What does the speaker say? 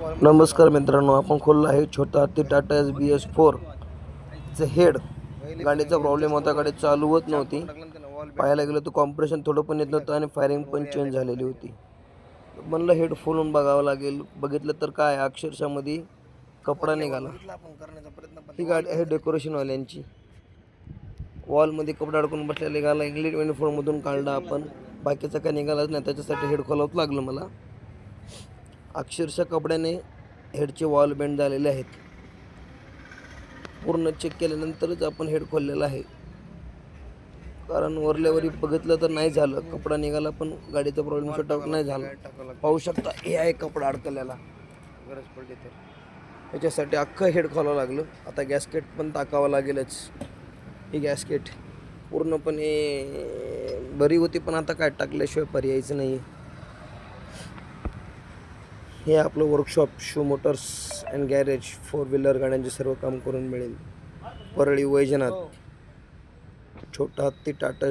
नमस्कार मित्रांनो, आपण खोललं आहे छोटा हत्ती टाटा SBS4 चं हेड. गाडीचा प्रॉब्लेम होता, गाडी चालू होत नव्हती. पाहायला गेलं तर कॉम्प्रेशन थोडं पण येत नव्हतं आणि फायरिंग पण चेंज झालेली होती. म्हणलं हेड खोलून बघावं लागेल. बघितलं तर काय अक्षरशः मध्ये कपडा निघाला. ही गाडी आहे डेकोरेशनवाल्यांची. वॉलमध्ये कपडा अडकून बसलेला निघाला. इंग्लिश युनिफॉर्ममधून काढला आपण. बाकीचं काय निघालंच नाही, त्याच्यासाठी हेड खोलावं लागलं मला. अक्षरशः कपड्याने हेडचे वॉल बेंड झालेले आहेत. पूर्ण चेक केल्यानंतरच आपण हेड खोललेला आहे, कारण वरल्यावरी बघितलं तर नाही झालं. कपडा निघाला पण गाडीचा प्रॉब्लेम शॉर्ट आउट नाही झाला. पाहू शकता, हे आहे कपडा अडकलेला. गरज पडली तर याच्यासाठी अख्खं हेड खोलावं लागलं. आता गॅसकेट पण टाकावं लागेलच. ही गॅसकेट पूर्णपणे बरी होती, पण आता काय टाकल्याशिवाय पर्यायच नाही. हे आपलं workshop shoe Motors and garage 4 wheeler गाड्यांचे सर्व काम करून मिळेल. परळी वैजनाथ. छोटा हत्ती टाटा